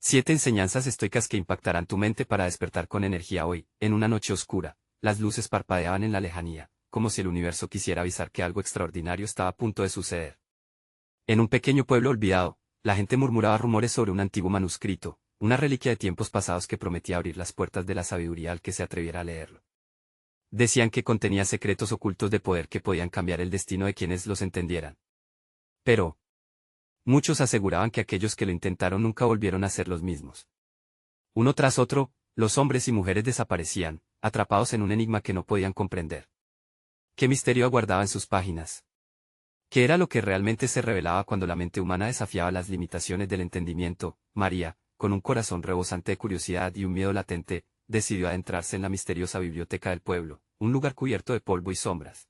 7 enseñanzas estoicas que impactarán tu mente para despertar con energía hoy. En una noche oscura, las luces parpadeaban en la lejanía, como si el universo quisiera avisar que algo extraordinario estaba a punto de suceder. En un pequeño pueblo olvidado, la gente murmuraba rumores sobre un antiguo manuscrito, una reliquia de tiempos pasados que prometía abrir las puertas de la sabiduría al que se atreviera a leerlo. Decían que contenía secretos ocultos de poder que podían cambiar el destino de quienes los entendieran. Pero muchos aseguraban que aquellos que lo intentaron nunca volvieron a ser los mismos. Uno tras otro, los hombres y mujeres desaparecían, atrapados en un enigma que no podían comprender. ¿Qué misterio aguardaba en sus páginas? ¿Qué era lo que realmente se revelaba cuando la mente humana desafiaba las limitaciones del entendimiento? María, con un corazón rebosante de curiosidad y un miedo latente, decidió adentrarse en la misteriosa biblioteca del pueblo, un lugar cubierto de polvo y sombras.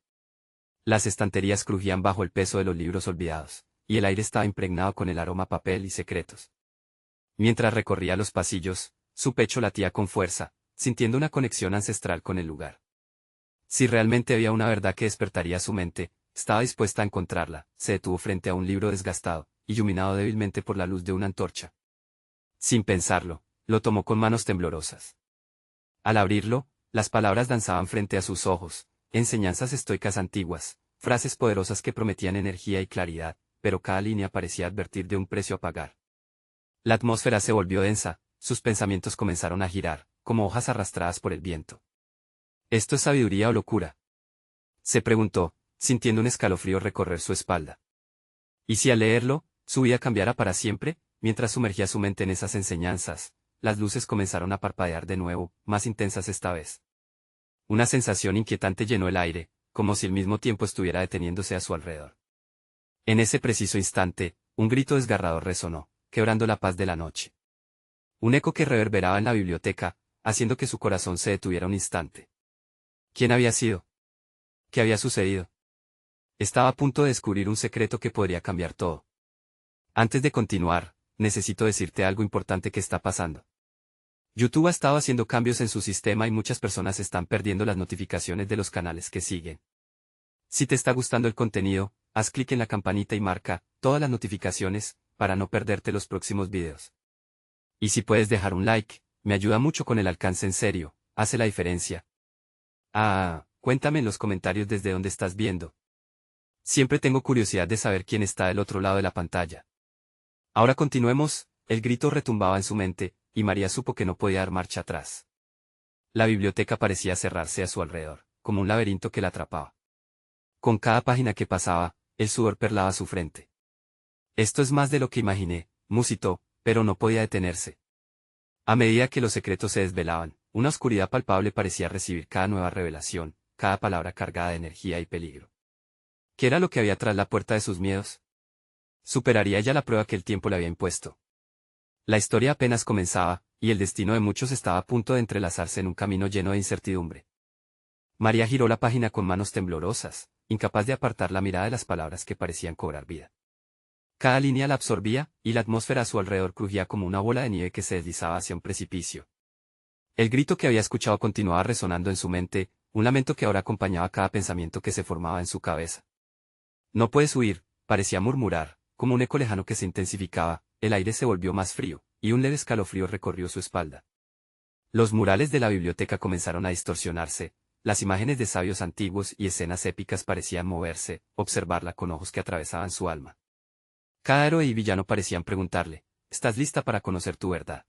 Las estanterías crujían bajo el peso de los libros olvidados, y el aire estaba impregnado con el aroma a papel y secretos. Mientras recorría los pasillos, su pecho latía con fuerza, sintiendo una conexión ancestral con el lugar. Si realmente había una verdad que despertaría su mente, estaba dispuesta a encontrarla. Se detuvo frente a un libro desgastado, iluminado débilmente por la luz de una antorcha. Sin pensarlo, lo tomó con manos temblorosas. Al abrirlo, las palabras danzaban frente a sus ojos, enseñanzas estoicas antiguas, frases poderosas que prometían energía y claridad, pero cada línea parecía advertir de un precio a pagar. La atmósfera se volvió densa, sus pensamientos comenzaron a girar, como hojas arrastradas por el viento. ¿Esto es sabiduría o locura?, se preguntó, sintiendo un escalofrío recorrer su espalda. ¿Y si al leerlo, su vida cambiara para siempre? Mientras sumergía su mente en esas enseñanzas, las luces comenzaron a parpadear de nuevo, más intensas esta vez. Una sensación inquietante llenó el aire, como si el mismo tiempo estuviera deteniéndose a su alrededor. En ese preciso instante, un grito desgarrador resonó, quebrando la paz de la noche. Un eco que reverberaba en la biblioteca, haciendo que su corazón se detuviera un instante. ¿Quién había sido? ¿Qué había sucedido? Estaba a punto de descubrir un secreto que podría cambiar todo. Antes de continuar, necesito decirte algo importante que está pasando. YouTube ha estado haciendo cambios en su sistema y muchas personas están perdiendo las notificaciones de los canales que siguen. Si te está gustando el contenido, haz clic en la campanita y marca todas las notificaciones, para no perderte los próximos videos. Y si puedes dejar un like, me ayuda mucho con el alcance, en serio, hace la diferencia. Cuéntame en los comentarios desde dónde estás viendo. Siempre tengo curiosidad de saber quién está del otro lado de la pantalla. Ahora continuemos. El grito retumbaba en su mente, y María supo que no podía dar marcha atrás. La biblioteca parecía cerrarse a su alrededor, como un laberinto que la atrapaba. Con cada página que pasaba, el sudor perlaba su frente. Esto es más de lo que imaginé, musitó, pero no podía detenerse. A medida que los secretos se desvelaban, una oscuridad palpable parecía recibir cada nueva revelación, cada palabra cargada de energía y peligro. ¿Qué era lo que había tras la puerta de sus miedos? ¿Superaría ella la prueba que el tiempo le había impuesto? La historia apenas comenzaba, y el destino de muchos estaba a punto de entrelazarse en un camino lleno de incertidumbre. María giró la página con manos temblorosas, incapaz de apartar la mirada de las palabras que parecían cobrar vida. Cada línea la absorbía, y la atmósfera a su alrededor crujía como una bola de nieve que se deslizaba hacia un precipicio. El grito que había escuchado continuaba resonando en su mente, un lamento que ahora acompañaba cada pensamiento que se formaba en su cabeza. No puedes huir, parecía murmurar, como un eco lejano que se intensificaba. El aire se volvió más frío, y un leve escalofrío recorrió su espalda. Los murales de la biblioteca comenzaron a distorsionarse, las imágenes de sabios antiguos y escenas épicas parecían moverse, observarla con ojos que atravesaban su alma. Cada héroe y villano parecían preguntarle, ¿estás lista para conocer tu verdad?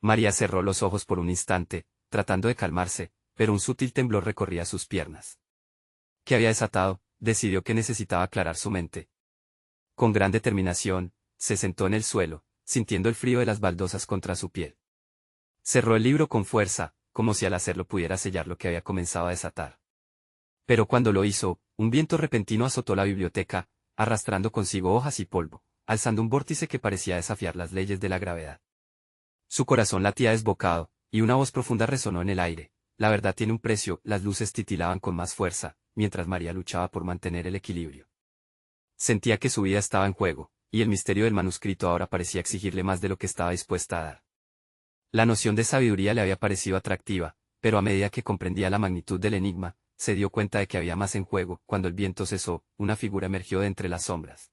María cerró los ojos por un instante, tratando de calmarse, pero un sutil temblor recorría sus piernas. ¿Qué había desatado? Decidió que necesitaba aclarar su mente. Con gran determinación, se sentó en el suelo, sintiendo el frío de las baldosas contra su piel. Cerró el libro con fuerza, como si al hacerlo pudiera sellar lo que había comenzado a desatar. Pero cuando lo hizo, un viento repentino azotó la biblioteca, arrastrando consigo hojas y polvo, alzando un vórtice que parecía desafiar las leyes de la gravedad. Su corazón latía desbocado, y una voz profunda resonó en el aire. La verdad tiene un precio. Las luces titilaban con más fuerza, mientras María luchaba por mantener el equilibrio. Sentía que su vida estaba en juego, y el misterio del manuscrito ahora parecía exigirle más de lo que estaba dispuesta a dar. La noción de sabiduría le había parecido atractiva, pero a medida que comprendía la magnitud del enigma, se dio cuenta de que había más en juego. Cuando el viento cesó, una figura emergió de entre las sombras.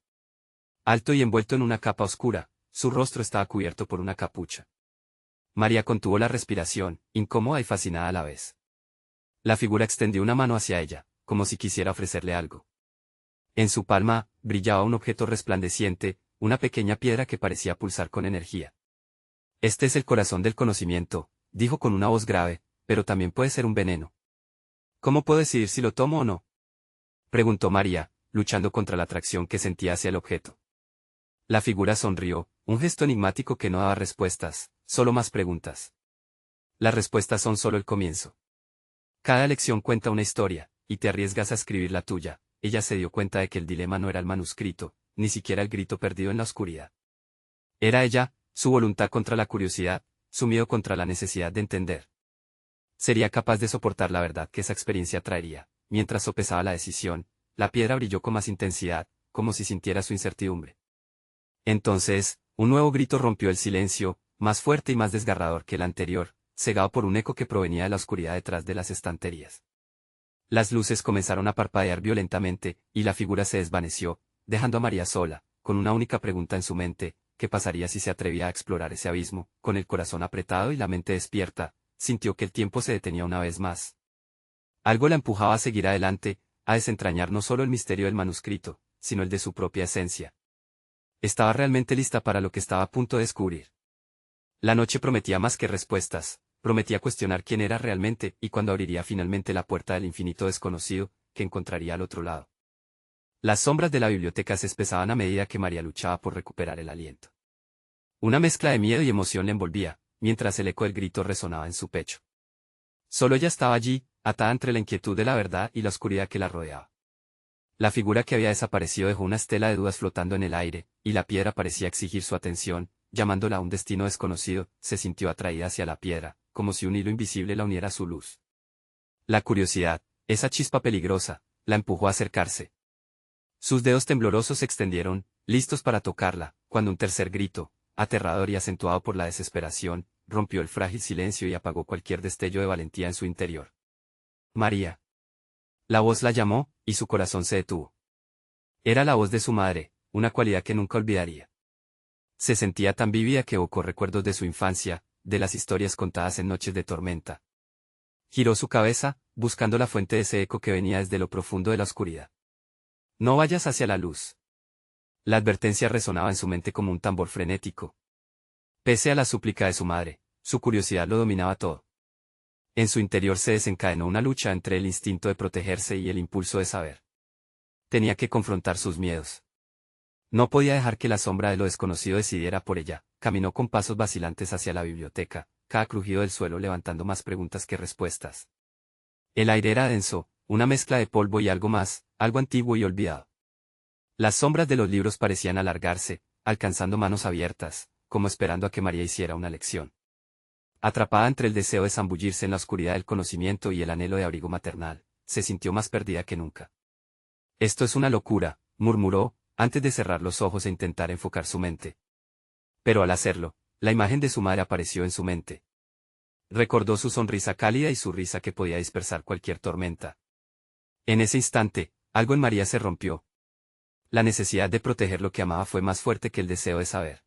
Alto y envuelto en una capa oscura, Su rostro estaba cubierto por una capucha. María contuvo la respiración, incómoda y fascinada a la vez. La figura extendió una mano hacia ella, como si quisiera ofrecerle algo. En su palma, brillaba un objeto resplandeciente, una pequeña piedra que parecía pulsar con energía. Este es el corazón del conocimiento, dijo con una voz grave, pero también puede ser un veneno. ¿Cómo puedo decidir si lo tomo o no? Preguntó María, luchando contra la atracción que sentía hacia el objeto. La figura sonrió, un gesto enigmático que no daba respuestas, solo más preguntas. Las respuestas son solo el comienzo. Cada lección cuenta una historia, y te arriesgas a escribir la tuya. Ella se dio cuenta de que el dilema no era el manuscrito, ni siquiera el grito perdido en la oscuridad. Era ella, su voluntad contra la curiosidad, su miedo contra la necesidad de entender. Sería capaz de soportar la verdad que esa experiencia traería. Mientras sopesaba la decisión, la piedra brilló con más intensidad, como si sintiera su incertidumbre. Entonces, un nuevo grito rompió el silencio, más fuerte y más desgarrador que el anterior, cegado por un eco que provenía de la oscuridad detrás de las estanterías. Las luces comenzaron a parpadear violentamente, y la figura se desvaneció, dejando a María sola, con una única pregunta en su mente: ¿qué pasaría si se atrevía a explorar ese abismo? Con el corazón apretado y la mente despierta, sintió que el tiempo se detenía una vez más. Algo la empujaba a seguir adelante, a desentrañar no solo el misterio del manuscrito, sino el de su propia esencia. Estaba realmente lista para lo que estaba a punto de descubrir. La noche prometía más que respuestas, prometía cuestionar quién era realmente y cuándo abriría finalmente la puerta del infinito desconocido, que encontraría al otro lado. Las sombras de la biblioteca se espesaban a medida que María luchaba por recuperar el aliento. Una mezcla de miedo y emoción le envolvía, mientras el eco del grito resonaba en su pecho. Solo ella estaba allí, atada entre la inquietud de la verdad y la oscuridad que la rodeaba. La figura que había desaparecido dejó una estela de dudas flotando en el aire, y la piedra parecía exigir su atención, llamándola a un destino desconocido. Se sintió atraída hacia la piedra, como si un hilo invisible la uniera a su luz. La curiosidad, esa chispa peligrosa, la empujó a acercarse. Sus dedos temblorosos se extendieron, listos para tocarla, cuando un tercer grito, aterrador y acentuado por la desesperación, rompió el frágil silencio y apagó cualquier destello de valentía en su interior. María. La voz la llamó, y su corazón se detuvo. Era la voz de su madre, una cualidad que nunca olvidaría. Se sentía tan vívida que evocó recuerdos de su infancia, de las historias contadas en noches de tormenta. Giró su cabeza, buscando la fuente de ese eco que venía desde lo profundo de la oscuridad. No vayas hacia la luz. La advertencia resonaba en su mente como un tambor frenético. Pese a la súplica de su madre, su curiosidad lo dominaba todo. En su interior se desencadenó una lucha entre el instinto de protegerse y el impulso de saber. Tenía que confrontar sus miedos. No podía dejar que la sombra de lo desconocido decidiera por ella. Caminó con pasos vacilantes hacia la biblioteca, cada crujido del suelo levantando más preguntas que respuestas. El aire era denso, una mezcla de polvo y algo más, algo antiguo y olvidado. Las sombras de los libros parecían alargarse, alcanzando manos abiertas, como esperando a que María hiciera una lección. Atrapada entre el deseo de zambullirse en la oscuridad del conocimiento y el anhelo de abrigo maternal, se sintió más perdida que nunca. Esto es una locura, murmuró, antes de cerrar los ojos e intentar enfocar su mente. Pero al hacerlo, la imagen de su madre apareció en su mente. Recordó su sonrisa cálida y su risa que podía dispersar cualquier tormenta. En ese instante, algo en María se rompió. La necesidad de proteger lo que amaba fue más fuerte que el deseo de saber.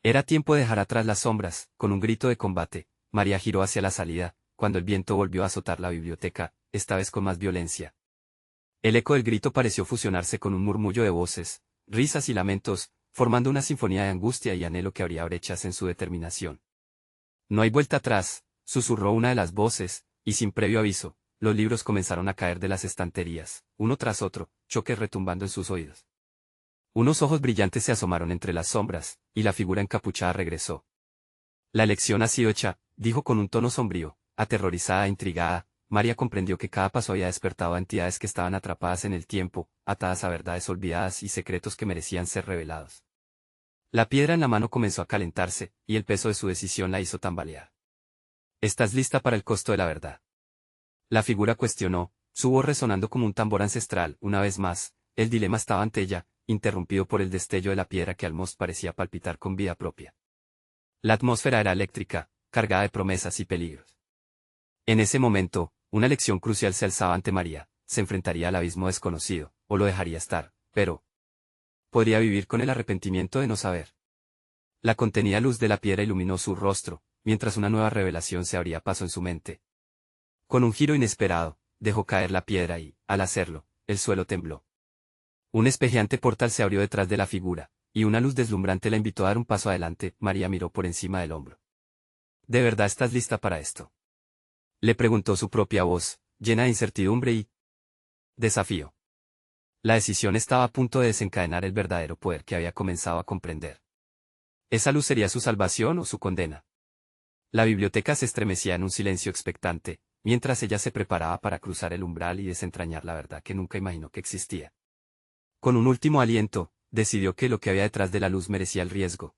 Era tiempo de dejar atrás las sombras. Con un grito de combate, María giró hacia la salida, cuando el viento volvió a azotar la biblioteca, esta vez con más violencia. El eco del grito pareció fusionarse con un murmullo de voces, risas y lamentos, formando una sinfonía de angustia y anhelo que abría brechas en su determinación. No hay vuelta atrás, susurró una de las voces, y sin previo aviso, los libros comenzaron a caer de las estanterías, uno tras otro, choques retumbando en sus oídos. Unos ojos brillantes se asomaron entre las sombras, y la figura encapuchada regresó. La elección ha sido hecha, dijo con un tono sombrío. Aterrorizada e intrigada, María comprendió que cada paso había despertado a entidades que estaban atrapadas en el tiempo, atadas a verdades olvidadas y secretos que merecían ser revelados. La piedra en la mano comenzó a calentarse, y el peso de su decisión la hizo tambalear. ¿Estás lista para el costo de la verdad? La figura cuestionó, su voz resonando como un tambor ancestral. Una vez más, el dilema estaba ante ella, interrumpido por el destello de la piedra que al most parecía palpitar con vida propia. La atmósfera era eléctrica, cargada de promesas y peligros. En ese momento, una lección crucial se alzaba ante María: se enfrentaría al abismo desconocido, o lo dejaría estar, pero podría vivir con el arrepentimiento de no saber. La contenida luz de la piedra iluminó su rostro, mientras una nueva revelación se abría paso en su mente. Con un giro inesperado, dejó caer la piedra y, al hacerlo, el suelo tembló. Un espejeante portal se abrió detrás de la figura, y una luz deslumbrante la invitó a dar un paso adelante. María miró por encima del hombro. ¿De verdad estás lista para esto?, le preguntó su propia voz, llena de incertidumbre y desafío. La decisión estaba a punto de desencadenar el verdadero poder que había comenzado a comprender. ¿Esa luz sería su salvación o su condena? La biblioteca se estremecía en un silencio expectante, mientras ella se preparaba para cruzar el umbral y desentrañar la verdad que nunca imaginó que existía. Con un último aliento, decidió que lo que había detrás de la luz merecía el riesgo.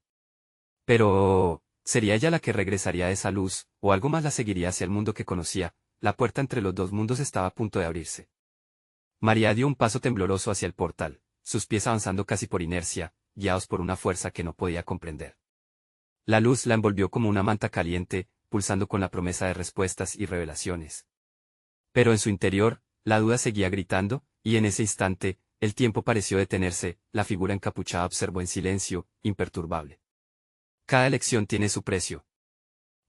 Pero, ¿sería ella la que regresaría a esa luz, o algo más la seguiría hacia el mundo que conocía? La puerta entre los dos mundos estaba a punto de abrirse. María dio un paso tembloroso hacia el portal, sus pies avanzando casi por inercia, guiados por una fuerza que no podía comprender. La luz la envolvió como una manta caliente, pulsando con la promesa de respuestas y revelaciones. Pero en su interior, la duda seguía gritando, y en ese instante, el tiempo pareció detenerse. La figura encapuchada observó en silencio, imperturbable. Cada elección tiene su precio.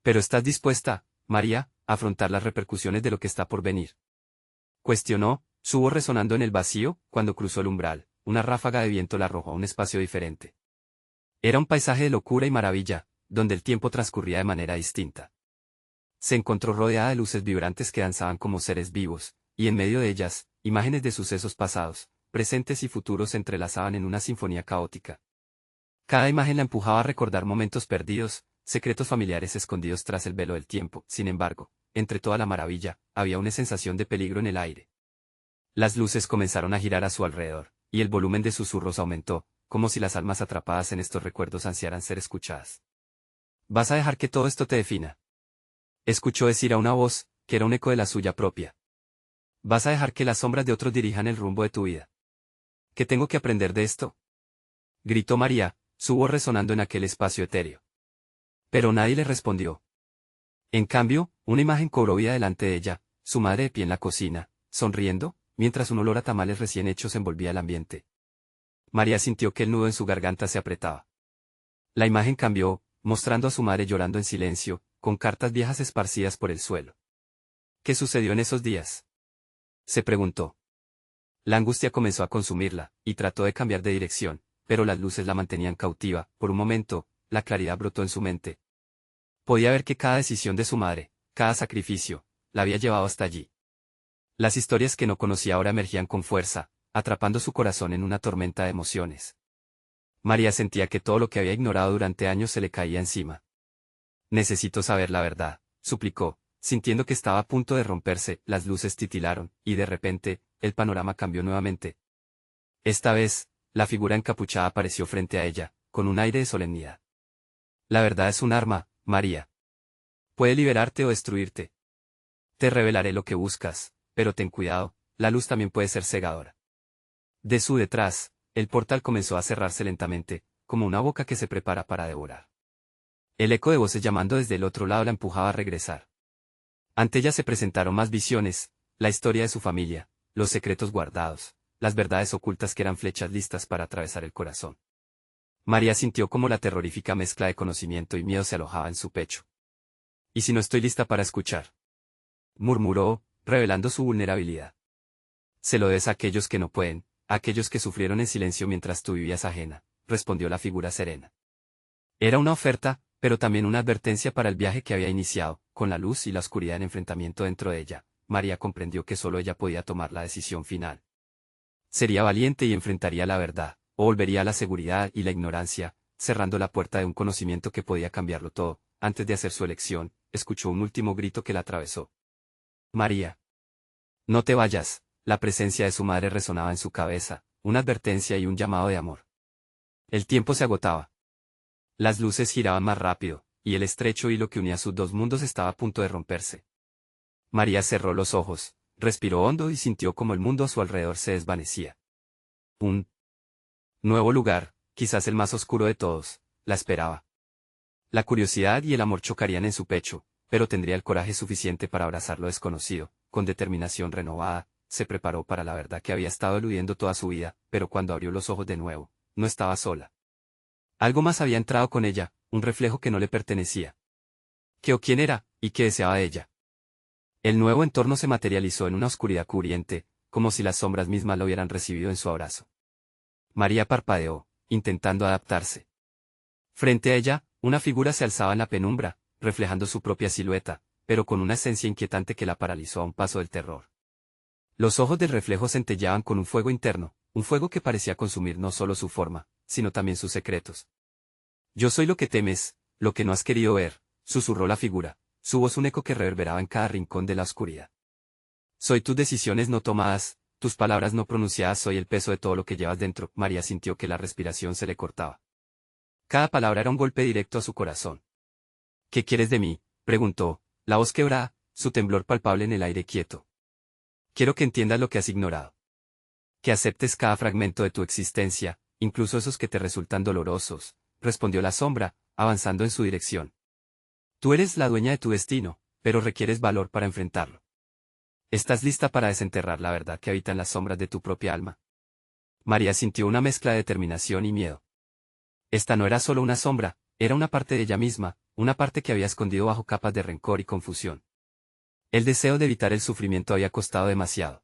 ¿Pero estás dispuesta, María, a afrontar las repercusiones de lo que está por venir?, cuestionó, su voz resonando en el vacío. Cuando cruzó el umbral, una ráfaga de viento la arrojó a un espacio diferente. Era un paisaje de locura y maravilla, donde el tiempo transcurría de manera distinta. Se encontró rodeada de luces vibrantes que danzaban como seres vivos, y en medio de ellas, imágenes de sucesos pasados, presentes y futuros se entrelazaban en una sinfonía caótica. Cada imagen la empujaba a recordar momentos perdidos, secretos familiares escondidos tras el velo del tiempo. Sin embargo, entre toda la maravilla, había una sensación de peligro en el aire. Las luces comenzaron a girar a su alrededor, y el volumen de susurros aumentó, como si las almas atrapadas en estos recuerdos ansiaran ser escuchadas. ¿Vas a dejar que todo esto te defina?, escuchó decir a una voz, que era un eco de la suya propia. ¿Vas a dejar que las sombras de otros dirijan el rumbo de tu vida? ¿Qué tengo que aprender de esto?, gritó María, su voz resonando en aquel espacio etéreo. Pero nadie le respondió. En cambio, una imagen cobró vida delante de ella, su madre de pie en la cocina, sonriendo, mientras un olor a tamales recién hechos envolvía el ambiente. María sintió que el nudo en su garganta se apretaba. La imagen cambió, mostrando a su madre llorando en silencio, con cartas viejas esparcidas por el suelo. ¿Qué sucedió en esos días?, se preguntó. La angustia comenzó a consumirla, y trató de cambiar de dirección, pero las luces la mantenían cautiva. Por un momento, la claridad brotó en su mente. Podía ver que cada decisión de su madre, cada sacrificio, la había llevado hasta allí. Las historias que no conocía ahora emergían con fuerza, atrapando su corazón en una tormenta de emociones. María sentía que todo lo que había ignorado durante años se le caía encima. Necesito saber la verdad, suplicó, sintiendo que estaba a punto de romperse. Las luces titilaron, y de repente, el panorama cambió nuevamente. Esta vez, la figura encapuchada apareció frente a ella, con un aire de solemnidad. La verdad es un arma, María. Puede liberarte o destruirte. Te revelaré lo que buscas, pero ten cuidado, la luz también puede ser cegadora. De su detrás, el portal comenzó a cerrarse lentamente, como una boca que se prepara para devorar. El eco de voces llamando desde el otro lado la empujaba a regresar. Ante ella se presentaron más visiones, la historia de su familia, los secretos guardados, las verdades ocultas que eran flechas listas para atravesar el corazón. María sintió como la terrorífica mezcla de conocimiento y miedo se alojaba en su pecho. ¿Y si no estoy lista para escuchar?, murmuró, revelando su vulnerabilidad. Se lo debes a aquellos que no pueden, a aquellos que sufrieron en silencio mientras tú vivías ajena, respondió la figura serena. Era una oferta, pero también una advertencia para el viaje que había iniciado. Con la luz y la oscuridad en enfrentamiento dentro de ella, María comprendió que solo ella podía tomar la decisión final. Sería valiente y enfrentaría la verdad, o volvería a la seguridad y la ignorancia, cerrando la puerta de un conocimiento que podía cambiarlo todo. Antes de hacer su elección, escuchó un último grito que la atravesó. María. No te vayas. La presencia de su madre resonaba en su cabeza, una advertencia y un llamado de amor. El tiempo se agotaba. Las luces giraban más rápido, y el estrecho hilo que unía sus dos mundos estaba a punto de romperse. María cerró los ojos, respiró hondo y sintió como el mundo a su alrededor se desvanecía. Un nuevo lugar, quizás el más oscuro de todos, la esperaba. La curiosidad y el amor chocarían en su pecho, pero tendría el coraje suficiente para abrazar lo desconocido. Con determinación renovada, se preparó para la verdad que había estado eludiendo toda su vida, pero cuando abrió los ojos de nuevo, no estaba sola. Algo más había entrado con ella, un reflejo que no le pertenecía. ¿Qué o quién era, y qué deseaba de ella? El nuevo entorno se materializó en una oscuridad cubriente, como si las sombras mismas lo hubieran recibido en su abrazo. María parpadeó, intentando adaptarse. Frente a ella, una figura se alzaba en la penumbra, reflejando su propia silueta, pero con una esencia inquietante que la paralizó a un paso del terror. Los ojos del reflejo centelleaban con un fuego interno, un fuego que parecía consumir no solo su forma, sino también sus secretos. Yo soy lo que temes, lo que no has querido ver, susurró la figura, su voz un eco que reverberaba en cada rincón de la oscuridad. Soy tus decisiones no tomadas, tus palabras no pronunciadas, soy el peso de todo lo que llevas dentro. María sintió que la respiración se le cortaba. Cada palabra era un golpe directo a su corazón. ¿Qué quieres de mí?, preguntó, la voz quebrada, su temblor palpable en el aire quieto. Quiero que entiendas lo que has ignorado. Que aceptes cada fragmento de tu existencia, incluso esos que te resultan dolorosos, respondió la sombra, avanzando en su dirección. Tú eres la dueña de tu destino, pero requieres valor para enfrentarlo. ¿Estás lista para desenterrar la verdad que habita en las sombras de tu propia alma? María sintió una mezcla de determinación y miedo. Esta no era solo una sombra, era una parte de ella misma, una parte que había escondido bajo capas de rencor y confusión. El deseo de evitar el sufrimiento había costado demasiado.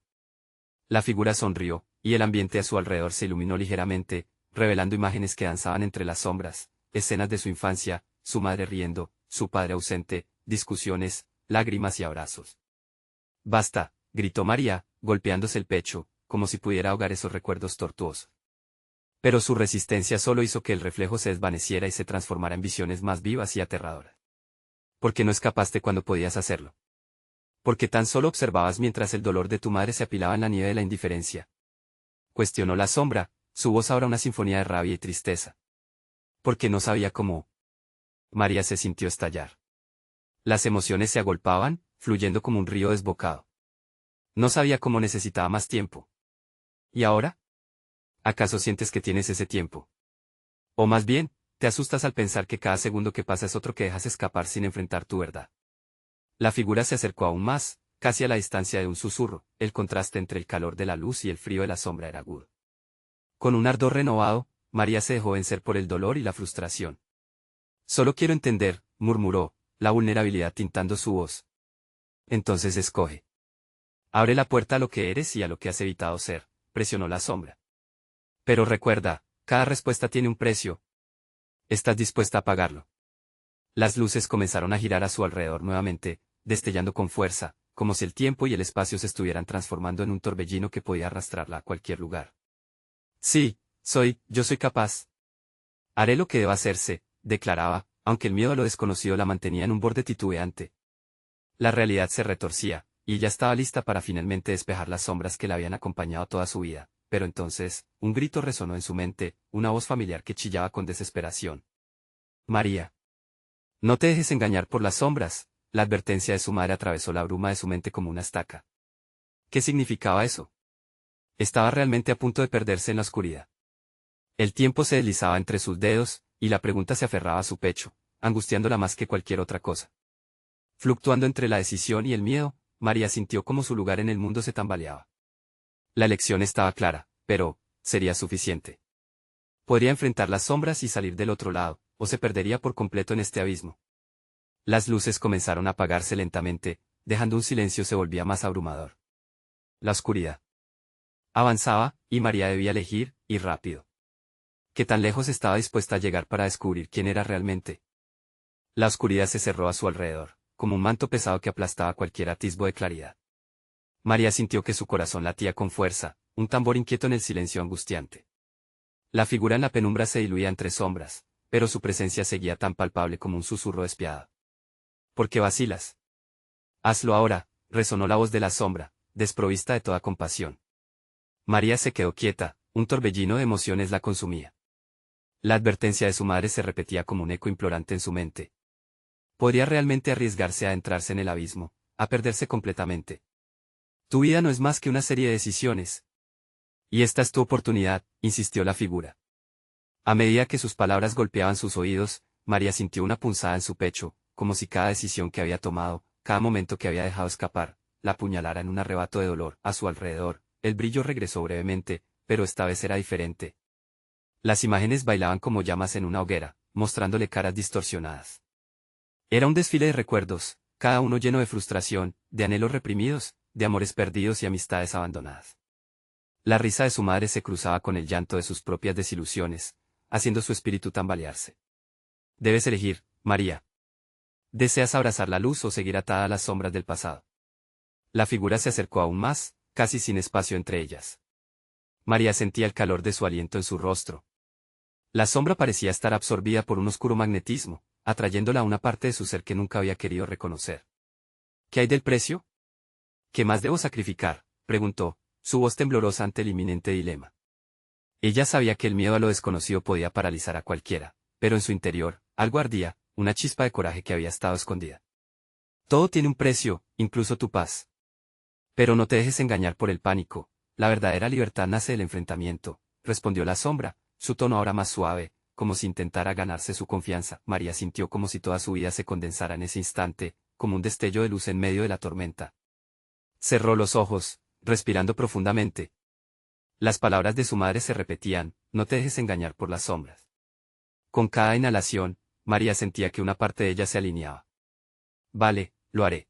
La figura sonrió, y el ambiente a su alrededor se iluminó ligeramente, revelando imágenes que danzaban entre las sombras, escenas de su infancia, su madre riendo, su padre ausente, discusiones, lágrimas y abrazos. Basta, gritó María, golpeándose el pecho, como si pudiera ahogar esos recuerdos tortuosos. Pero su resistencia solo hizo que el reflejo se desvaneciera y se transformara en visiones más vivas y aterradoras. ¿Por qué no escapaste cuando podías hacerlo? Porque tan solo observabas mientras el dolor de tu madre se apilaba en la nieve de la indiferencia. Cuestionó la sombra, su voz ahora una sinfonía de rabia y tristeza. Porque no sabía cómo. María se sintió estallar. Las emociones se agolpaban, fluyendo como un río desbocado. No sabía cómo, necesitaba más tiempo. ¿Y ahora? ¿Acaso sientes que tienes ese tiempo? O más bien, te asustas al pensar que cada segundo que pasa es otro que dejas escapar sin enfrentar tu verdad. La figura se acercó aún más, casi a la distancia de un susurro, el contraste entre el calor de la luz y el frío de la sombra era agudo. Con un ardor renovado, María se dejó vencer por el dolor y la frustración. Solo quiero entender, murmuró, la vulnerabilidad tintando su voz. Entonces escoge. Abre la puerta a lo que eres y a lo que has evitado ser, presionó la sombra. Pero recuerda, cada respuesta tiene un precio. ¿Estás dispuesta a pagarlo? Las luces comenzaron a girar a su alrededor nuevamente, destellando con fuerza, como si el tiempo y el espacio se estuvieran transformando en un torbellino que podía arrastrarla a cualquier lugar. Sí, yo soy capaz. Haré lo que deba hacerse, declaraba, aunque el miedo a lo desconocido la mantenía en un borde titubeante. La realidad se retorcía, y ya estaba lista para finalmente despejar las sombras que la habían acompañado toda su vida, pero entonces, un grito resonó en su mente, una voz familiar que chillaba con desesperación. María. No te dejes engañar por las sombras, la advertencia de su madre atravesó la bruma de su mente como una estaca. ¿Qué significaba eso? Estaba realmente a punto de perderse en la oscuridad. El tiempo se deslizaba entre sus dedos, y la pregunta se aferraba a su pecho, angustiándola más que cualquier otra cosa. Fluctuando entre la decisión y el miedo, María sintió como su lugar en el mundo se tambaleaba. La elección estaba clara, pero, ¿sería suficiente? Podría enfrentar las sombras y salir del otro lado, o se perdería por completo en este abismo. Las luces comenzaron a apagarse lentamente, dejando un silencio se volvía más abrumador. La oscuridad avanzaba, y María debía elegir, y rápido. ¿Qué tan lejos estaba dispuesta a llegar para descubrir quién era realmente? La oscuridad se cerró a su alrededor, como un manto pesado que aplastaba cualquier atisbo de claridad. María sintió que su corazón latía con fuerza, un tambor inquieto en el silencio angustiante. La figura en la penumbra se diluía entre sombras, pero su presencia seguía tan palpable como un susurro despiadado. ¿Por qué vacilas? Hazlo ahora, resonó la voz de la sombra, desprovista de toda compasión. María se quedó quieta, un torbellino de emociones la consumía. La advertencia de su madre se repetía como un eco implorante en su mente. ¿Podría realmente arriesgarse a adentrarse en el abismo, a perderse completamente? Tu vida no es más que una serie de decisiones. Y esta es tu oportunidad, insistió la figura. A medida que sus palabras golpeaban sus oídos, María sintió una punzada en su pecho, como si cada decisión que había tomado, cada momento que había dejado escapar, la apuñalara en un arrebato de dolor. A su alrededor, el brillo regresó brevemente, pero esta vez era diferente. Las imágenes bailaban como llamas en una hoguera, mostrándole caras distorsionadas. Era un desfile de recuerdos, cada uno lleno de frustración, de anhelos reprimidos, de amores perdidos y amistades abandonadas. La risa de su madre se cruzaba con el llanto de sus propias desilusiones, haciendo su espíritu tambalearse. Debes elegir, María. ¿Deseas abrazar la luz o seguir atada a las sombras del pasado? La figura se acercó aún más, casi sin espacio entre ellas. María sentía el calor de su aliento en su rostro. La sombra parecía estar absorbida por un oscuro magnetismo, atrayéndola a una parte de su ser que nunca había querido reconocer. ¿Qué hay del precio? ¿Qué más debo sacrificar?, preguntó, su voz temblorosa ante el inminente dilema. Ella sabía que el miedo a lo desconocido podía paralizar a cualquiera, pero en su interior, algo ardía, una chispa de coraje que había estado escondida. Todo tiene un precio, incluso tu paz. Pero no te dejes engañar por el pánico, la verdadera libertad nace del enfrentamiento, respondió la sombra, su tono ahora más suave, como si intentara ganarse su confianza. María sintió como si toda su vida se condensara en ese instante, como un destello de luz en medio de la tormenta. Cerró los ojos, respirando profundamente. Las palabras de su madre se repetían, no te dejes engañar por las sombras. Con cada inhalación, María sentía que una parte de ella se alineaba. Vale, lo haré.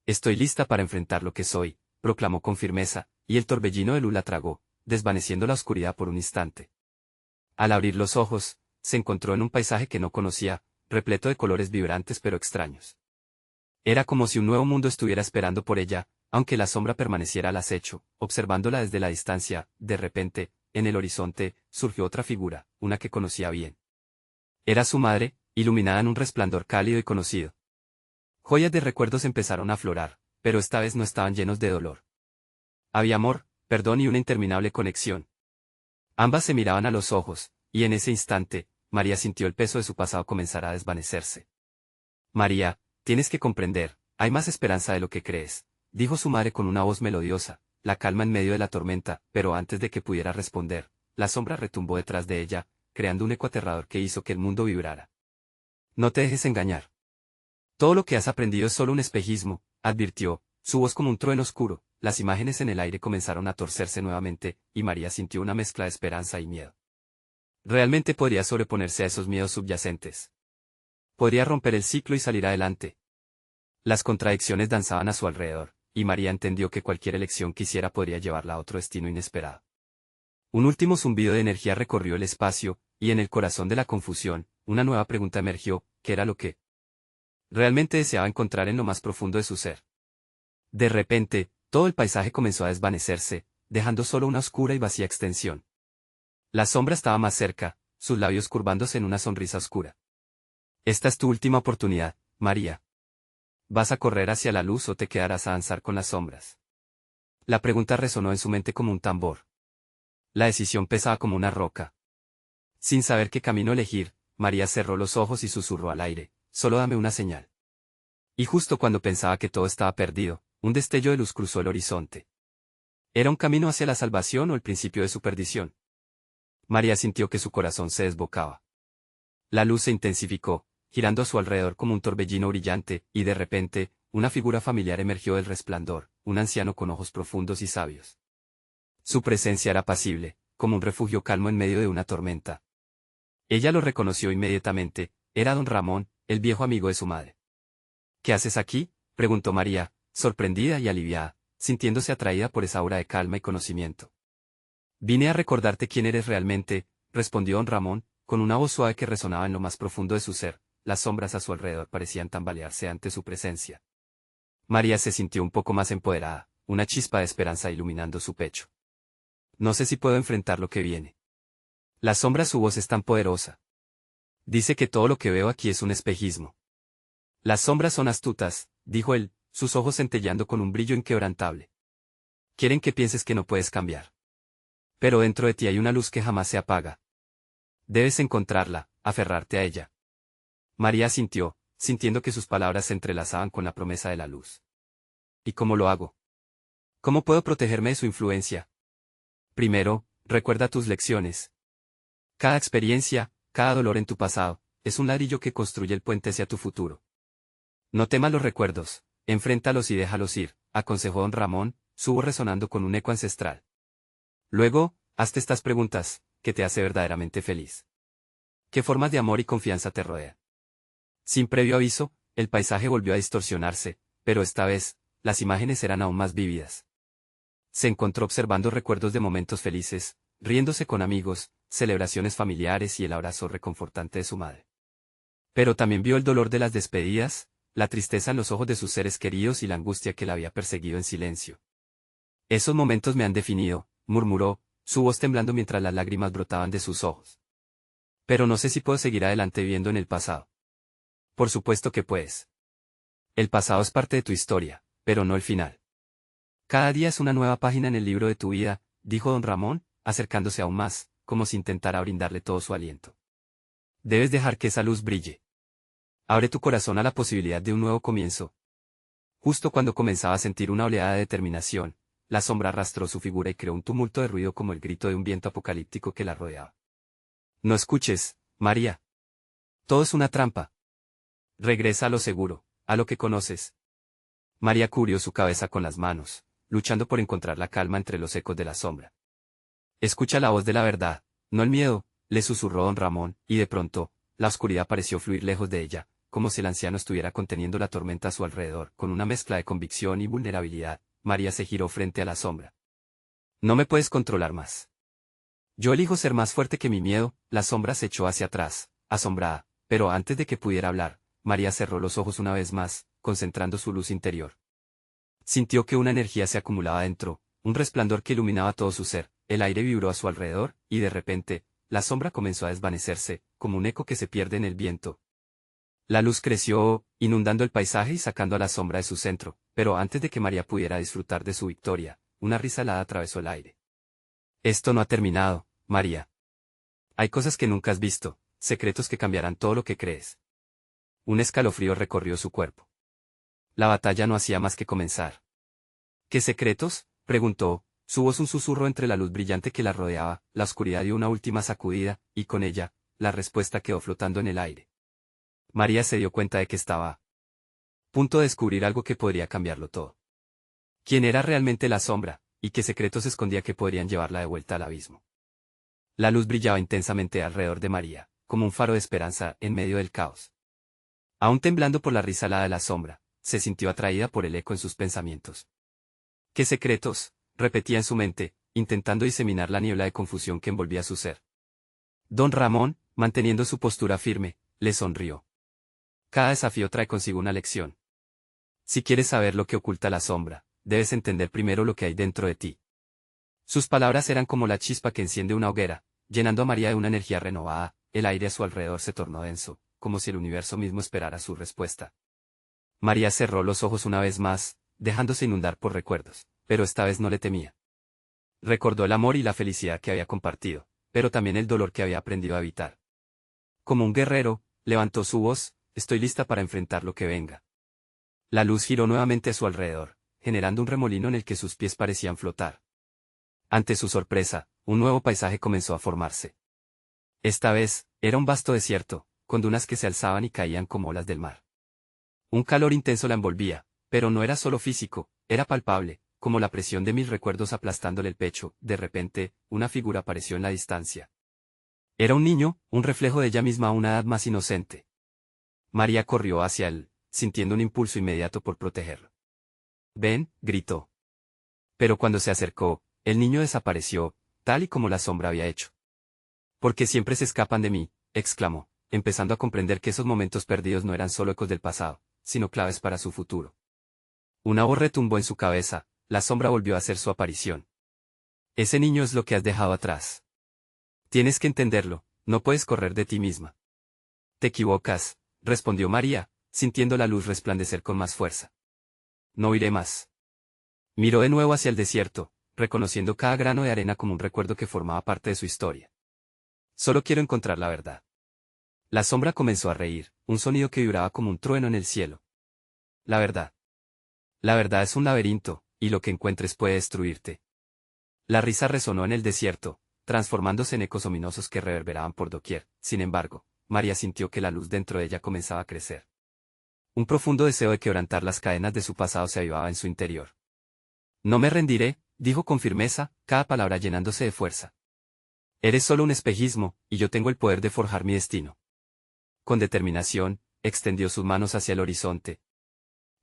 Estoy lista para enfrentar lo que soy, proclamó con firmeza, y el torbellino de luz la tragó, desvaneciendo la oscuridad por un instante. Al abrir los ojos, se encontró en un paisaje que no conocía, repleto de colores vibrantes pero extraños. Era como si un nuevo mundo estuviera esperando por ella, aunque la sombra permaneciera al acecho, observándola desde la distancia. De repente, en el horizonte, surgió otra figura, una que conocía bien. Era su madre, iluminada en un resplandor cálido y conocido. Joyas de recuerdos empezaron a aflorar, pero esta vez no estaban llenos de dolor. Había amor, perdón y una interminable conexión. Ambas se miraban a los ojos, y en ese instante, María sintió el peso de su pasado comenzar a desvanecerse. María, tienes que comprender, hay más esperanza de lo que crees, dijo su madre con una voz melodiosa, la calma en medio de la tormenta, pero antes de que pudiera responder, la sombra retumbó detrás de ella, creando un eco aterrador que hizo que el mundo vibrara. No te dejes engañar. Todo lo que has aprendido es solo un espejismo, advirtió, su voz como un trueno oscuro. Las imágenes en el aire comenzaron a torcerse nuevamente, y María sintió una mezcla de esperanza y miedo. Realmente podría sobreponerse a esos miedos subyacentes. Podría romper el ciclo y salir adelante. Las contradicciones danzaban a su alrededor, y María entendió que cualquier elección que hiciera podría llevarla a otro destino inesperado. Un último zumbido de energía recorrió el espacio, y en el corazón de la confusión, una nueva pregunta emergió: ¿qué era lo que realmente deseaba encontrar en lo más profundo de su ser? De repente, todo el paisaje comenzó a desvanecerse, dejando solo una oscura y vacía extensión. La sombra estaba más cerca, sus labios curvándose en una sonrisa oscura. Esta es tu última oportunidad, María. ¿Vas a correr hacia la luz o te quedarás a danzar con las sombras? La pregunta resonó en su mente como un tambor. La decisión pesaba como una roca. Sin saber qué camino elegir, María cerró los ojos y susurró al aire: solo dame una señal. Y justo cuando pensaba que todo estaba perdido, un destello de luz cruzó el horizonte. ¿Era un camino hacia la salvación o el principio de su perdición? María sintió que su corazón se desbocaba. La luz se intensificó, girando a su alrededor como un torbellino brillante, y de repente, una figura familiar emergió del resplandor, un anciano con ojos profundos y sabios. Su presencia era apacible, como un refugio calmo en medio de una tormenta. Ella lo reconoció inmediatamente: era don Ramón, el viejo amigo de su madre. ¿Qué haces aquí?, preguntó María, sorprendida y aliviada, sintiéndose atraída por esa aura de calma y conocimiento. Vine a recordarte quién eres realmente, respondió don Ramón, con una voz suave que resonaba en lo más profundo de su ser. Las sombras a su alrededor parecían tambalearse ante su presencia. María se sintió un poco más empoderada, una chispa de esperanza iluminando su pecho. No sé si puedo enfrentar lo que viene. La sombra, su voz es tan poderosa. Dice que todo lo que veo aquí es un espejismo. Las sombras son astutas, dijo él, sus ojos centelleando con un brillo inquebrantable. Quieren que pienses que no puedes cambiar. Pero dentro de ti hay una luz que jamás se apaga. Debes encontrarla, aferrarte a ella. María asintió, sintiendo que sus palabras se entrelazaban con la promesa de la luz. ¿Y cómo lo hago? ¿Cómo puedo protegerme de su influencia? Primero, recuerda tus lecciones. Cada experiencia, cada dolor en tu pasado, es un ladrillo que construye el puente hacia tu futuro. No temas los recuerdos, enfréntalos y déjalos ir, aconsejó don Ramón, su voz resonando con un eco ancestral. Luego, hazte estas preguntas: que te hace verdaderamente feliz. ¿Qué formas de amor y confianza te rodean? Sin previo aviso, el paisaje volvió a distorsionarse, pero esta vez, las imágenes eran aún más vívidas. Se encontró observando recuerdos de momentos felices, riéndose con amigos, celebraciones familiares y el abrazo reconfortante de su madre. Pero también vio el dolor de las despedidas, la tristeza en los ojos de sus seres queridos y la angustia que la había perseguido en silencio. Esos momentos me han definido, murmuró, su voz temblando mientras las lágrimas brotaban de sus ojos. Pero no sé si puedo seguir adelante viviendo en el pasado. Por supuesto que puedes. El pasado es parte de tu historia, pero no el final. Cada día es una nueva página en el libro de tu vida, dijo don Ramón, acercándose aún más, como si intentara brindarle todo su aliento. Debes dejar que esa luz brille. Abre tu corazón a la posibilidad de un nuevo comienzo. Justo cuando comenzaba a sentir una oleada de determinación, la sombra arrastró su figura y creó un tumulto de ruido como el grito de un viento apocalíptico que la rodeaba. No escuches, María. Todo es una trampa. Regresa a lo seguro, a lo que conoces. María cubrió su cabeza con las manos, luchando por encontrar la calma entre los ecos de la sombra. Escucha la voz de la verdad, no el miedo, le susurró don Ramón, y de pronto, la oscuridad pareció fluir lejos de ella, como si el anciano estuviera conteniendo la tormenta a su alrededor. Con una mezcla de convicción y vulnerabilidad, María se giró frente a la sombra. No me puedes controlar más. Yo elijo ser más fuerte que mi miedo. La sombra se echó hacia atrás, asombrada, pero antes de que pudiera hablar, María cerró los ojos una vez más, concentrando su luz interior. Sintió que una energía se acumulaba dentro, un resplandor que iluminaba todo su ser. El aire vibró a su alrededor, y de repente, la sombra comenzó a desvanecerse, como un eco que se pierde en el viento. La luz creció, inundando el paisaje y sacando a la sombra de su centro, pero antes de que María pudiera disfrutar de su victoria, una risa helada atravesó el aire. Esto no ha terminado, María. Hay cosas que nunca has visto, secretos que cambiarán todo lo que crees. Un escalofrío recorrió su cuerpo. La batalla no hacía más que comenzar. ¿Qué secretos?, preguntó, su voz un susurro entre la luz brillante que la rodeaba. La oscuridad dio una última sacudida, y con ella, la respuesta quedó flotando en el aire. María se dio cuenta de que estaba a punto de descubrir algo que podría cambiarlo todo. ¿Quién era realmente la sombra, y qué secretos escondía que podrían llevarla de vuelta al abismo? La luz brillaba intensamente alrededor de María, como un faro de esperanza en medio del caos. Aún temblando por la risa helada de la sombra, se sintió atraída por el eco en sus pensamientos. ¿Qué secretos?, repetía en su mente, intentando diseminar la niebla de confusión que envolvía su ser. Don Ramón, manteniendo su postura firme, le sonrió. Cada desafío trae consigo una lección. Si quieres saber lo que oculta la sombra, debes entender primero lo que hay dentro de ti. Sus palabras eran como la chispa que enciende una hoguera, llenando a María de una energía renovada. El aire a su alrededor se tornó denso, como si el universo mismo esperara su respuesta. María cerró los ojos una vez más, dejándose inundar por recuerdos, pero esta vez no le temía. Recordó el amor y la felicidad que había compartido, pero también el dolor que había aprendido a evitar. Como un guerrero, levantó su voz: estoy lista para enfrentar lo que venga. La luz giró nuevamente a su alrededor, generando un remolino en el que sus pies parecían flotar. Ante su sorpresa, un nuevo paisaje comenzó a formarse. Esta vez, era un vasto desierto, con dunas que se alzaban y caían como olas del mar. Un calor intenso la envolvía, pero no era solo físico, era palpable, como la presión de 1000 recuerdos aplastándole el pecho. De repente, una figura apareció en la distancia. Era un niño, un reflejo de ella misma a una edad más inocente. María corrió hacia él, sintiendo un impulso inmediato por protegerlo. «Ven», gritó. Pero cuando se acercó, el niño desapareció, tal y como la sombra había hecho. «¿Por qué siempre se escapan de mí?», exclamó, empezando a comprender que esos momentos perdidos no eran solo ecos del pasado, sino claves para su futuro. Una voz retumbó en su cabeza, la sombra volvió a hacer su aparición. «Ese niño es lo que has dejado atrás. Tienes que entenderlo, no puedes correr de ti misma». «Te equivocas», respondió María, sintiendo la luz resplandecer con más fuerza. «No iré más». Miró de nuevo hacia el desierto, reconociendo cada grano de arena como un recuerdo que formaba parte de su historia. «Solo quiero encontrar la verdad». La sombra comenzó a reír, un sonido que vibraba como un trueno en el cielo. «La verdad. La verdad es un laberinto, y lo que encuentres puede destruirte». La risa resonó en el desierto, transformándose en ecos ominosos que reverberaban por doquier. Sin embargo, María sintió que la luz dentro de ella comenzaba a crecer. Un profundo deseo de quebrantar las cadenas de su pasado se avivaba en su interior. «No me rendiré», dijo con firmeza, cada palabra llenándose de fuerza. Eres solo un espejismo, y yo tengo el poder de forjar mi destino. Con determinación, extendió sus manos hacia el horizonte.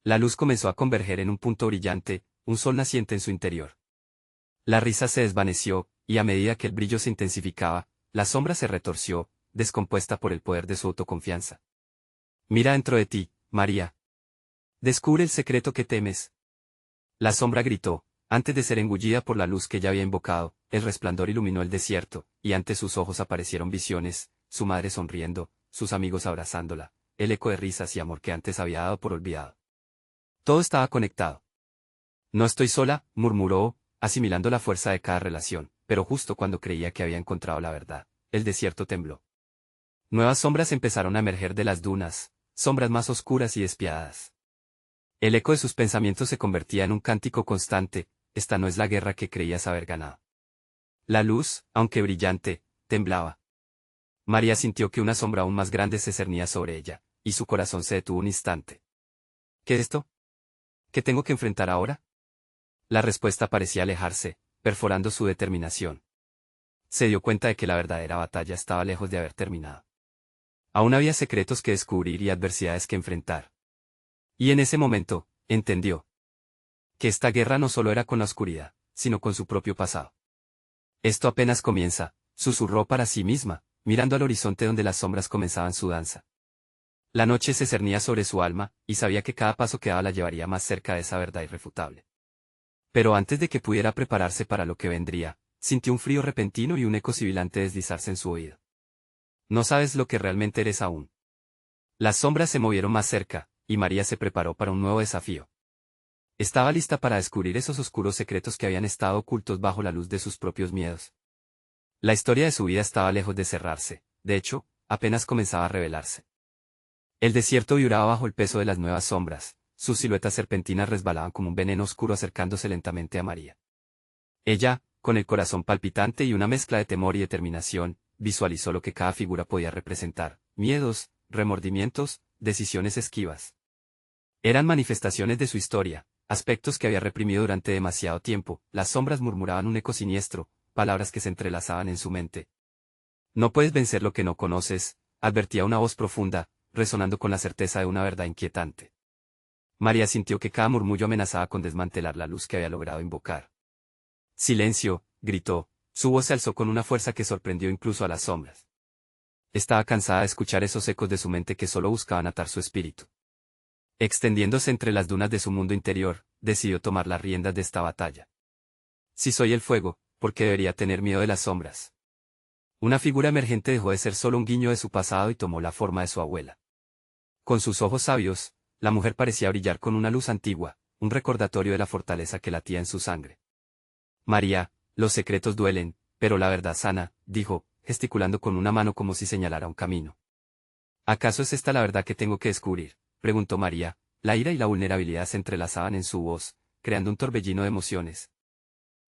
La luz comenzó a converger en un punto brillante, un sol naciente en su interior. La risa se desvaneció, y a medida que el brillo se intensificaba, la sombra se retorció, descompuesta por el poder de su autoconfianza. Mira dentro de ti, María. Descubre el secreto que temes. La sombra gritó, antes de ser engullida por la luz que ya había invocado, el resplandor iluminó el desierto, y ante sus ojos aparecieron visiones, su madre sonriendo, sus amigos abrazándola, el eco de risas y amor que antes había dado por olvidado. Todo estaba conectado. No estoy sola, murmuró, asimilando la fuerza de cada relación, pero justo cuando creía que había encontrado la verdad, el desierto tembló. Nuevas sombras empezaron a emerger de las dunas, sombras más oscuras y despiadadas. El eco de sus pensamientos se convertía en un cántico constante, esta no es la guerra que creías haber ganado. La luz, aunque brillante, temblaba. María sintió que una sombra aún más grande se cernía sobre ella, y su corazón se detuvo un instante. ¿Qué es esto? ¿Qué tengo que enfrentar ahora? La respuesta parecía alejarse, perforando su determinación. Se dio cuenta de que la verdadera batalla estaba lejos de haber terminado. Aún había secretos que descubrir y adversidades que enfrentar. Y en ese momento, entendió que esta guerra no solo era con la oscuridad, sino con su propio pasado. Esto apenas comienza, susurró para sí misma, mirando al horizonte donde las sombras comenzaban su danza. La noche se cernía sobre su alma, y sabía que cada paso que daba la llevaría más cerca de esa verdad irrefutable. Pero antes de que pudiera prepararse para lo que vendría, sintió un frío repentino y un eco sibilante deslizarse en su oído. No sabes lo que realmente eres aún. Las sombras se movieron más cerca, y María se preparó para un nuevo desafío. Estaba lista para descubrir esos oscuros secretos que habían estado ocultos bajo la luz de sus propios miedos. La historia de su vida estaba lejos de cerrarse, de hecho, apenas comenzaba a revelarse. El desierto vibraba bajo el peso de las nuevas sombras, sus siluetas serpentinas resbalaban como un veneno oscuro acercándose lentamente a María. Ella, con el corazón palpitante y una mezcla de temor y determinación, visualizó lo que cada figura podía representar: miedos, remordimientos, decisiones esquivas. Eran manifestaciones de su historia, aspectos que había reprimido durante demasiado tiempo. Las sombras murmuraban un eco siniestro, palabras que se entrelazaban en su mente. No puedes vencer lo que no conoces, advertía una voz profunda, resonando con la certeza de una verdad inquietante. María sintió que cada murmullo amenazaba con desmantelar la luz que había logrado invocar. Silencio, gritó, su voz se alzó con una fuerza que sorprendió incluso a las sombras. Estaba cansada de escuchar esos ecos de su mente que solo buscaban atar su espíritu. Extendiéndose entre las dunas de su mundo interior, decidió tomar las riendas de esta batalla. Si soy el fuego, ¿por qué debería tener miedo de las sombras? Una figura emergente dejó de ser solo un guiño de su pasado y tomó la forma de su abuela. Con sus ojos sabios, la mujer parecía brillar con una luz antigua, un recordatorio de la fortaleza que latía en su sangre. María, los secretos duelen, pero la verdad sana, dijo, gesticulando con una mano como si señalara un camino. ¿Acaso es esta la verdad que tengo que descubrir?, preguntó María. La ira y la vulnerabilidad se entrelazaban en su voz, creando un torbellino de emociones.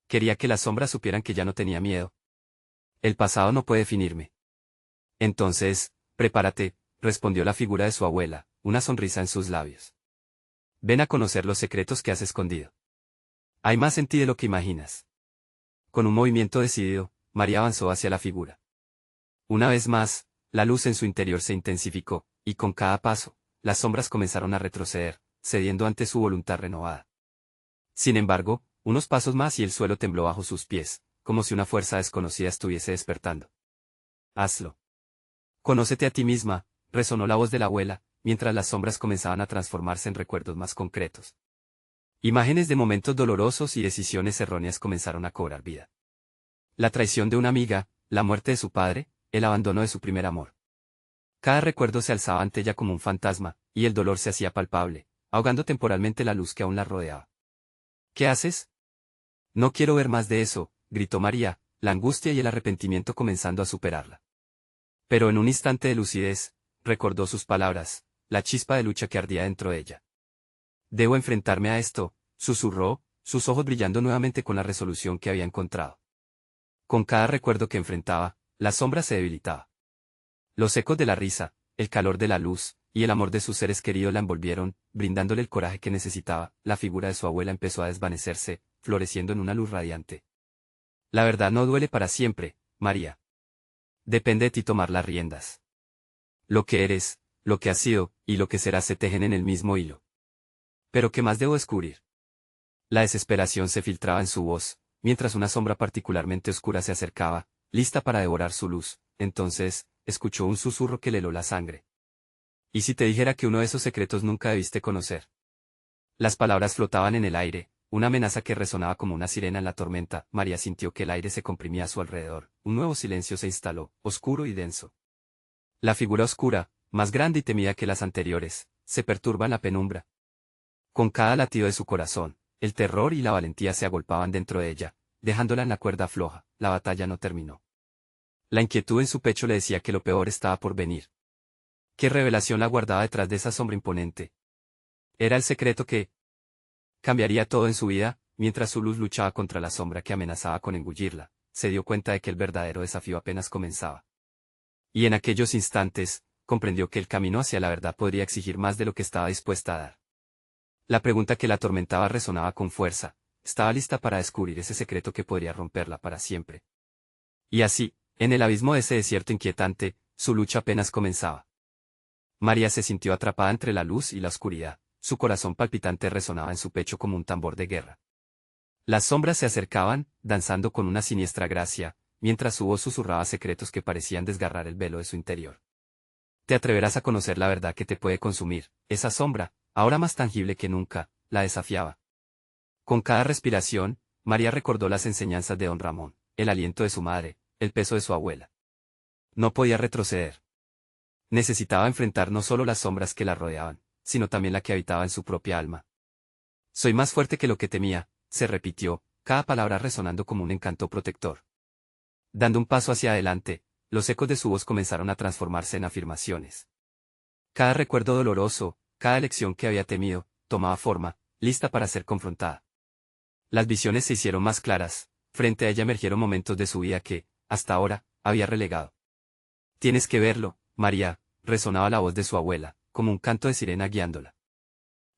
Quería que las sombras supieran que ya no tenía miedo. El pasado no puede definirme. Entonces, prepárate, respondió la figura de su abuela, una sonrisa en sus labios. Ven a conocer los secretos que has escondido. Hay más en ti de lo que imaginas. Con un movimiento decidido, María avanzó hacia la figura. Una vez más, la luz en su interior se intensificó, y con cada paso, las sombras comenzaron a retroceder, cediendo ante su voluntad renovada. Sin embargo, unos pasos más y el suelo tembló bajo sus pies, como si una fuerza desconocida estuviese despertando. Hazlo. Conócete a ti misma, resonó la voz de la abuela, mientras las sombras comenzaban a transformarse en recuerdos más concretos. Imágenes de momentos dolorosos y decisiones erróneas comenzaron a cobrar vida. La traición de una amiga, la muerte de su padre, el abandono de su primer amor. Cada recuerdo se alzaba ante ella como un fantasma, y el dolor se hacía palpable, ahogando temporalmente la luz que aún la rodeaba. ¿Qué haces? No quiero ver más de eso, gritó María, la angustia y el arrepentimiento comenzando a superarla. Pero en un instante de lucidez, recordó sus palabras, la chispa de lucha que ardía dentro de ella. Debo enfrentarme a esto, susurró, sus ojos brillando nuevamente con la resolución que había encontrado. Con cada recuerdo que enfrentaba, la sombra se debilitaba. Los ecos de la risa, el calor de la luz, y el amor de sus seres queridos la envolvieron, brindándole el coraje que necesitaba. La figura de su abuela empezó a desvanecerse, floreciendo en una luz radiante. La verdad no duele para siempre, María. Depende de ti tomar las riendas. Lo que eres, lo que has sido, y lo que serás se tejen en el mismo hilo. ¿Pero qué más debo descubrir? La desesperación se filtraba en su voz, mientras una sombra particularmente oscura se acercaba, lista para devorar su luz. Entonces, escuchó un susurro que le heló la sangre. ¿Y si te dijera que uno de esos secretos nunca debiste conocer? Las palabras flotaban en el aire, una amenaza que resonaba como una sirena en la tormenta. María sintió que el aire se comprimía a su alrededor, un nuevo silencio se instaló, oscuro y denso. La figura oscura, más grande y temida que las anteriores, se perturba en la penumbra. Con cada latido de su corazón, el terror y la valentía se agolpaban dentro de ella, dejándola en la cuerda floja. La batalla no terminó. La inquietud en su pecho le decía que lo peor estaba por venir. ¿Qué revelación la guardaba detrás de esa sombra imponente? Era el secreto que cambiaría todo en su vida. Mientras su luz luchaba contra la sombra que amenazaba con engullirla, se dio cuenta de que el verdadero desafío apenas comenzaba. Y en aquellos instantes, comprendió que el camino hacia la verdad podría exigir más de lo que estaba dispuesta a dar. La pregunta que la atormentaba resonaba con fuerza. Estaba lista para descubrir ese secreto que podría romperla para siempre. Y así, en el abismo de ese desierto inquietante, su lucha apenas comenzaba. María se sintió atrapada entre la luz y la oscuridad, su corazón palpitante resonaba en su pecho como un tambor de guerra. Las sombras se acercaban, danzando con una siniestra gracia, mientras su voz susurraba secretos que parecían desgarrar el velo de su interior. Te atreverás a conocer la verdad que te puede consumir. Esa sombra, ahora más tangible que nunca, la desafiaba. Con cada respiración, María recordó las enseñanzas de don Ramón, el aliento de su madre, el peso de su abuela. No podía retroceder. Necesitaba enfrentar no solo las sombras que la rodeaban, sino también la que habitaba en su propia alma. Soy más fuerte que lo que temía, se repitió, cada palabra resonando como un encanto protector. Dando un paso hacia adelante, los ecos de su voz comenzaron a transformarse en afirmaciones. Cada recuerdo doloroso, cada lección que había temido, tomaba forma, lista para ser confrontada. Las visiones se hicieron más claras, frente a ella emergieron momentos de su vida que, hasta ahora, había relegado. Tienes que verlo, María, resonaba la voz de su abuela, como un canto de sirena guiándola.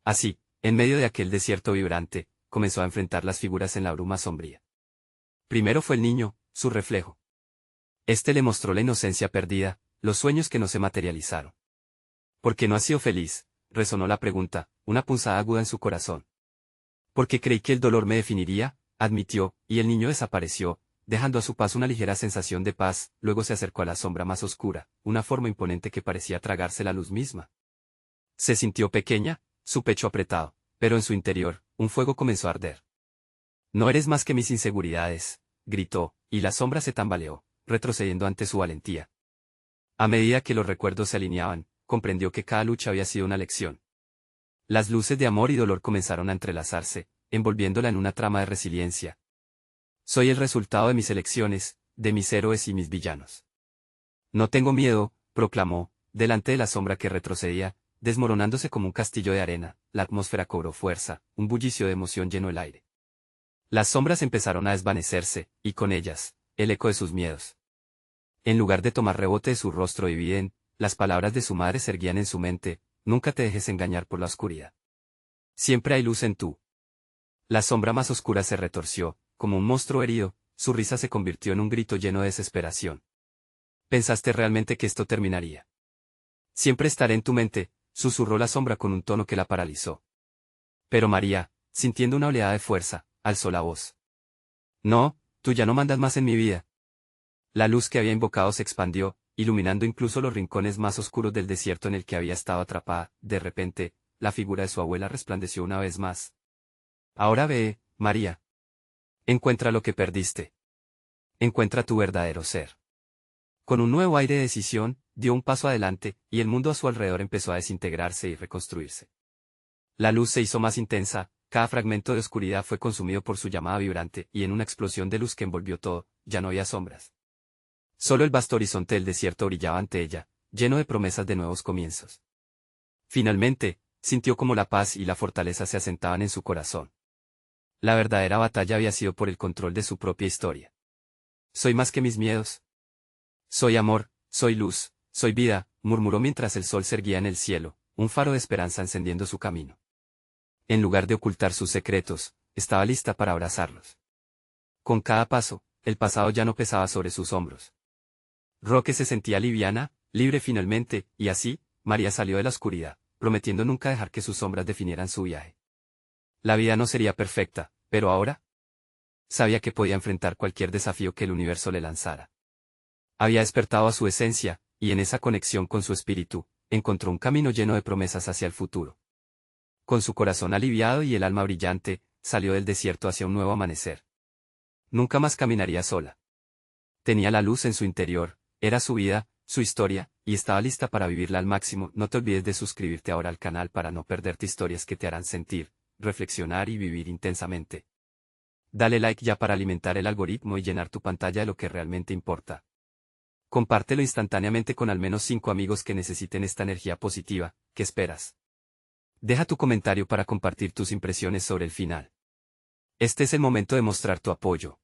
Así, en medio de aquel desierto vibrante, comenzó a enfrentar las figuras en la bruma sombría. Primero fue el niño, su reflejo. Este le mostró la inocencia perdida, los sueños que no se materializaron. ¿Por qué no has sido feliz?, resonó la pregunta, una punzada aguda en su corazón. Porque creí que el dolor me definiría, admitió, y el niño desapareció, dejando a su paso una ligera sensación de paz. Luego se acercó a la sombra más oscura, una forma imponente que parecía tragarse la luz misma. Se sintió pequeña, su pecho apretado, pero en su interior, un fuego comenzó a arder. No eres más que mis inseguridades, gritó, y la sombra se tambaleó, retrocediendo ante su valentía. A medida que los recuerdos se alineaban, comprendió que cada lucha había sido una lección. Las luces de amor y dolor comenzaron a entrelazarse, envolviéndola en una trama de resiliencia. Soy el resultado de mis elecciones, de mis héroes y mis villanos. No tengo miedo, proclamó, delante de la sombra que retrocedía, desmoronándose como un castillo de arena. La atmósfera cobró fuerza, un bullicio de emoción llenó el aire. Las sombras empezaron a desvanecerse, y con ellas, el eco de sus miedos. En lugar de tomar rebote de su rostro y bien, las palabras de su madre se erguían en su mente: nunca te dejes engañar por la oscuridad. Siempre hay luz en tú. La sombra más oscura se retorció, como un monstruo herido, su risa se convirtió en un grito lleno de desesperación. ¿Pensaste realmente que esto terminaría? Siempre estaré en tu mente, susurró la sombra con un tono que la paralizó. Pero María, sintiendo una oleada de fuerza, alzó la voz. No, tú ya no mandas más en mi vida. La luz que había invocado se expandió, iluminando incluso los rincones más oscuros del desierto en el que había estado atrapada. De repente, la figura de su abuela resplandeció una vez más. Ahora ve, María. Encuentra lo que perdiste. Encuentra tu verdadero ser. Con un nuevo aire de decisión, dio un paso adelante, y el mundo a su alrededor empezó a desintegrarse y reconstruirse. La luz se hizo más intensa, cada fragmento de oscuridad fue consumido por su llamada vibrante, y en una explosión de luz que envolvió todo, ya no había sombras. Solo el vasto horizonte del desierto brillaba ante ella, lleno de promesas de nuevos comienzos. Finalmente, sintió como la paz y la fortaleza se asentaban en su corazón. La verdadera batalla había sido por el control de su propia historia. Soy más que mis miedos. Soy amor, soy luz, soy vida, murmuró mientras el sol se erguía en el cielo, un faro de esperanza encendiendo su camino. En lugar de ocultar sus secretos, estaba lista para abrazarlos. Con cada paso, El pasado ya no pesaba sobre sus hombros. Roque se sentía liviana, libre finalmente, y así, María salió de la oscuridad, prometiendo nunca dejar que sus sombras definieran su viaje. La vida no sería perfecta, pero ahora sabía que podía enfrentar cualquier desafío que el universo le lanzara. Había despertado a su esencia, y en esa conexión con su espíritu, encontró un camino lleno de promesas hacia el futuro. Con su corazón aliviado y el alma brillante, salió del desierto hacia un nuevo amanecer. Nunca más caminaría sola. Tenía la luz en su interior, era su vida, su historia, y estaba lista para vivirla al máximo. No te olvides de suscribirte ahora al canal para no perderte historias que te harán sentir, reflexionar y vivir intensamente. Dale like ya para alimentar el algoritmo y llenar tu pantalla de lo que realmente importa. Compártelo instantáneamente con al menos 5 amigos que necesiten esta energía positiva. ¿Qué esperas? Deja tu comentario para compartir tus impresiones sobre el final. Este es el momento de mostrar tu apoyo.